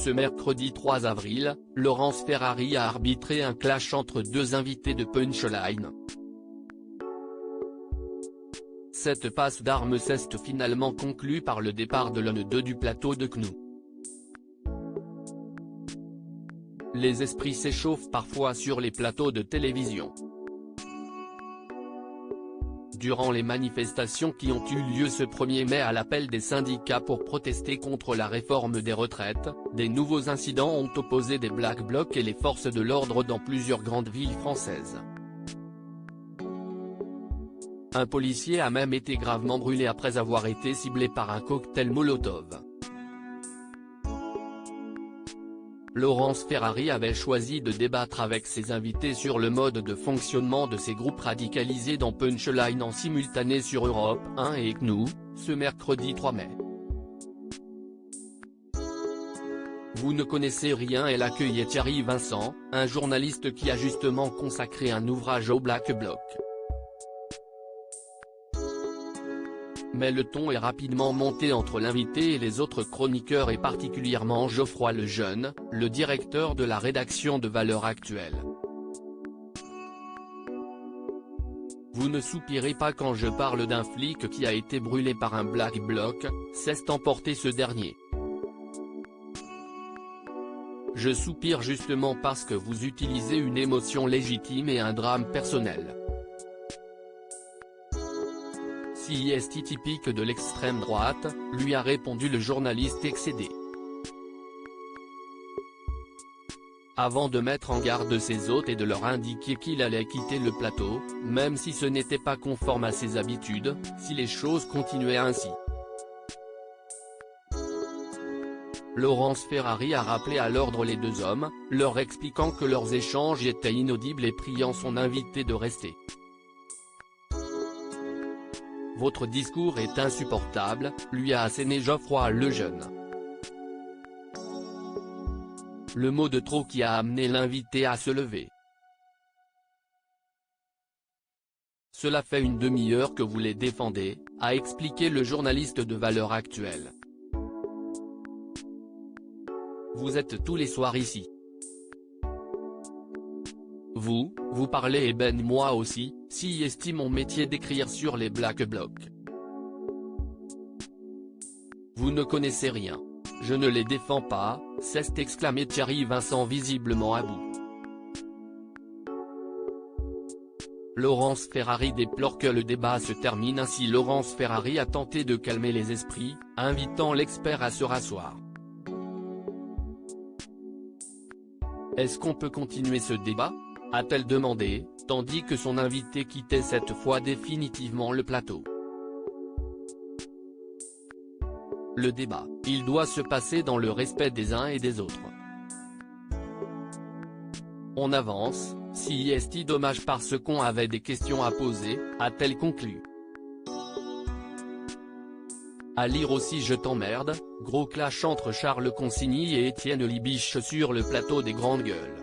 Ce mercredi 3 avril, Laurence Ferrari a arbitré un clash entre deux invités de Punchline. Cette passe d'armes s'est finalement conclue par le départ de l'un d'eux du plateau de CNU. Les esprits s'échauffent parfois sur les plateaux de télévision. Durant les manifestations qui ont eu lieu ce 1er mai à l'appel des syndicats pour protester contre la réforme des retraites, des nouveaux incidents ont opposé des Black Blocs et les forces de l'ordre dans plusieurs grandes villes françaises. Un policier a même été gravement brûlé après avoir été ciblé par un cocktail Molotov. Laurence Ferrari avait choisi de débattre avec ses invités sur le mode de fonctionnement de ces groupes radicalisés dans Punchline en simultané sur Europe 1 et CNU, ce mercredi 3 mai. Vous ne connaissez rien, elle accueillait Thierry Vincent, un journaliste qui a justement consacré un ouvrage au Black Bloc. Mais le ton est rapidement monté entre l'invité et les autres chroniqueurs et particulièrement Geoffroy Lejeune, le directeur de la rédaction de Valeurs Actuelles. Vous ne soupirez pas quand je parle d'un flic qui a été brûlé par un Black Bloc, s'est emporté ce dernier. Je soupire justement parce que vous utilisez une émotion légitime et un drame personnel. C'est typique de l'extrême droite, lui a répondu le journaliste excédé. Avant de mettre en garde ses hôtes et de leur indiquer qu'il allait quitter le plateau, même si ce n'était pas conforme à ses habitudes, si les choses continuaient ainsi. Laurence Ferrari a rappelé à l'ordre les deux hommes, leur expliquant que leurs échanges étaient inaudibles et priant son invité de rester. Votre discours est insupportable, lui a asséné Geoffroy Lejeune. Le mot de trop qui a amené l'invité à se lever. Cela fait une demi-heure que vous les défendez, a expliqué le journaliste de Valeurs Actuelles. Vous êtes tous les soirs ici. Vous parlez et ben moi aussi, si estime mon métier d'écrire sur les Black Blocs. Vous ne connaissez rien. Je ne les défends pas, s'est exclamé Thierry Vincent visiblement à bout. Laurence Ferrari déplore que le débat se termine ainsi. Laurence Ferrari a tenté de calmer les esprits, invitant l'expert à se rasseoir. Est-ce qu'on peut continuer ce débat ? A-t-elle demandé, tandis que son invité quittait cette fois définitivement le plateau. Le débat, il doit se passer dans le respect des uns et des autres. On avance, si est dommage parce qu'on avait des questions à poser, a-t-elle conclu. À lire aussi Je t'emmerde, gros clash entre Charles Consigny et Étienne Libiche sur le plateau des Grandes Gueules.